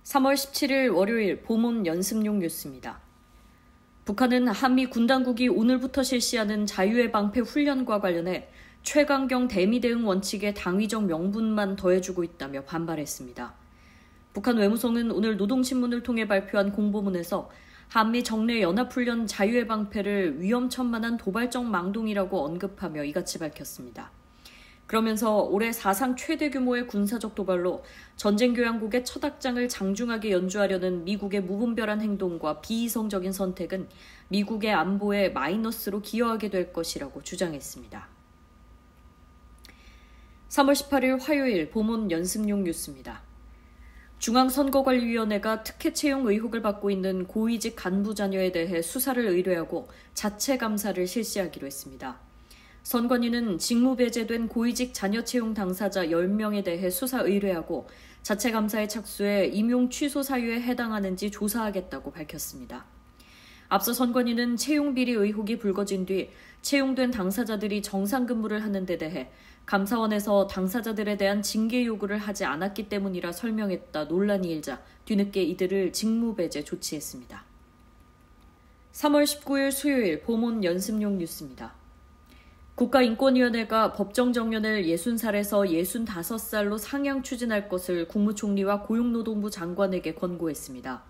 3월 17일 월요일 보문 연습용 뉴스입니다. 북한은 한미 군당국이 오늘부터 실시하는 자유의 방패 훈련과 관련해 최강경 대미 대응 원칙의 당위적 명분만 더해주고 있다며 반발했습니다. 북한 외무성은 오늘 노동신문을 통해 발표한 공보문에서 한미 정례 연합훈련 자유의 방패를 위험천만한 도발적 망동이라고 언급하며 이같이 밝혔습니다. 그러면서 올해 사상 최대 규모의 군사적 도발로 전쟁교향국의 첫 악장을 장중하게 연주하려는 미국의 무분별한 행동과 비이성적인 선택은 미국의 안보에 마이너스로 기여하게 될 것이라고 주장했습니다. 3월 18일 화요일 보문 연습용 뉴스입니다. 중앙선거관리위원회가 특혜 채용 의혹을 받고 있는 고위직 간부 자녀에 대해 수사를 의뢰하고 자체 감사를 실시하기로 했습니다. 선관위는 직무배제된 고위직 자녀 채용 당사자 10명에 대해 수사 의뢰하고 자체 감사에 착수해 임용 취소 사유에 해당하는지 조사하겠다고 밝혔습니다. 앞서 선관위는 채용 비리 의혹이 불거진 뒤 채용된 당사자들이 정상 근무를 하는 데 대해 감사원에서 당사자들에 대한 징계 요구를 하지 않았기 때문이라 설명했다 논란이 일자 뒤늦게 이들을 직무배제 조치했습니다. 3월 19일 수요일 보문 연습용 뉴스입니다. 국가인권위원회가 법정 정년을 60살에서 65살로 상향 추진할 것을 국무총리와 고용노동부 장관에게 권고했습니다.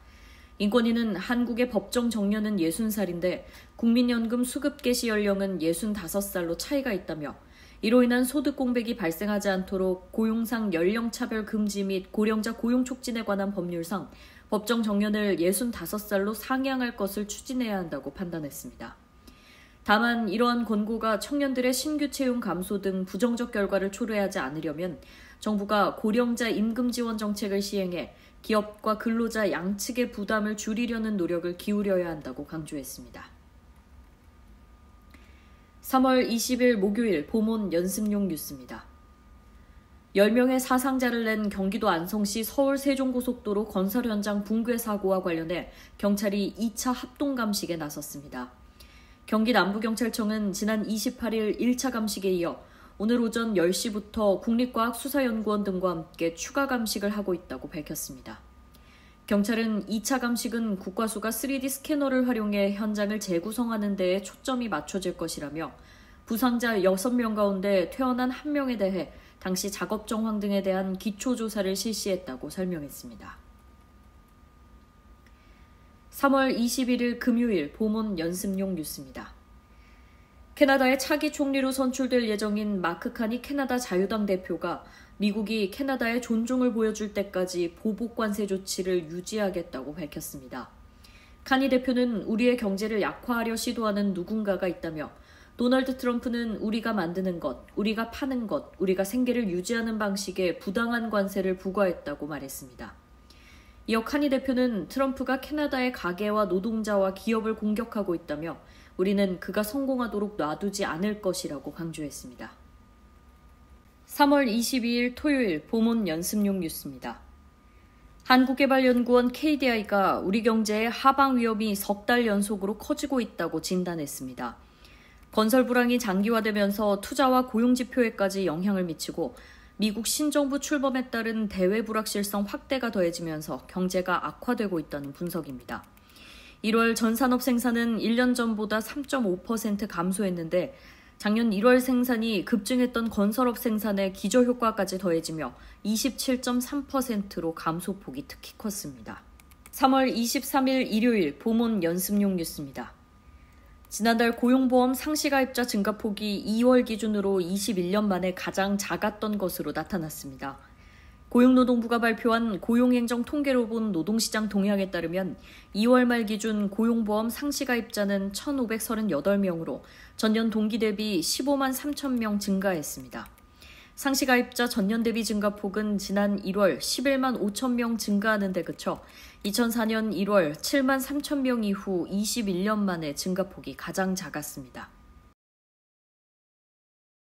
인권위는 한국의 법정 정년은 60살인데 국민연금 수급 개시 연령은 65살로 차이가 있다며 이로 인한 소득 공백이 발생하지 않도록 고용상 연령차별 금지 및 고령자 고용 촉진에 관한 법률상 법정 정년을 65살로 상향할 것을 추진해야 한다고 판단했습니다. 다만 이러한 권고가 청년들의 신규 채용 감소 등 부정적 결과를 초래하지 않으려면 정부가 고령자 임금 지원 정책을 시행해 기업과 근로자 양측의 부담을 줄이려는 노력을 기울여야 한다고 강조했습니다. 3월 20일 목요일 보문 연습용 뉴스입니다. 10명의 사상자를 낸 경기도 안성시 서울 세종고속도로 건설 현장 붕괴 사고와 관련해 경찰이 2차 합동 감식에 나섰습니다. 경기 남부경찰청은 지난 28일 1차 감식에 이어 오늘 오전 10시부터 국립과학수사연구원 등과 함께 추가 감식을 하고 있다고 밝혔습니다. 경찰은 2차 감식은 국과수가 3D 스캐너를 활용해 현장을 재구성하는 데에 초점이 맞춰질 것이라며 부상자 6명 가운데 퇴원한 1명에 대해 당시 작업 정황 등에 대한 기초조사를 실시했다고 설명했습니다. 3월 21일 금요일 보문 연습용 뉴스입니다. 캐나다의 차기 총리로 선출될 예정인 마크 카니 캐나다 자유당 대표가 미국이 캐나다에 존중을 보여줄 때까지 보복 관세 조치를 유지하겠다고 밝혔습니다. 카니 대표는 우리의 경제를 약화하려 시도하는 누군가가 있다며 도널드 트럼프는 우리가 만드는 것, 우리가 파는 것, 우리가 생계를 유지하는 방식에 부당한 관세를 부과했다고 말했습니다. 이어 카니 대표는 트럼프가 캐나다의 가계와 노동자와 기업을 공격하고 있다며 우리는 그가 성공하도록 놔두지 않을 것이라고 강조했습니다. 3월 22일 토요일 보문 연습용 뉴스입니다. 한국개발연구원 KDI가 우리 경제의 하방 위험이 석 달 연속으로 커지고 있다고 진단했습니다. 건설 불황이 장기화되면서 투자와 고용 지표에까지 영향을 미치고 미국 신정부 출범에 따른 대외 불확실성 확대가 더해지면서 경제가 악화되고 있다는 분석입니다. 1월 전산업 생산은 1년 전보다 3.5% 감소했는데 작년 1월 생산이 급증했던 건설업 생산의 기저효과까지 더해지며 27.3%로 감소폭이 특히 컸습니다. 3월 23일 일요일 보문 연습용 뉴스입니다. 지난달 고용보험 상시가입자 증가폭이 2월 기준으로 21년 만에 가장 작았던 것으로 나타났습니다. 고용노동부가 발표한 고용행정 통계로 본 노동시장 동향에 따르면 2월 말 기준 고용보험 상시가입자는 1,538명으로 전년 동기 대비 15만 3천 명 증가했습니다. 상시가입자 전년 대비 증가폭은 지난 1월 11만 5천 명 증가하는 데 그쳐 2004년 1월 7만 3천 명 이후 21년 만에 증가폭이 가장 작았습니다.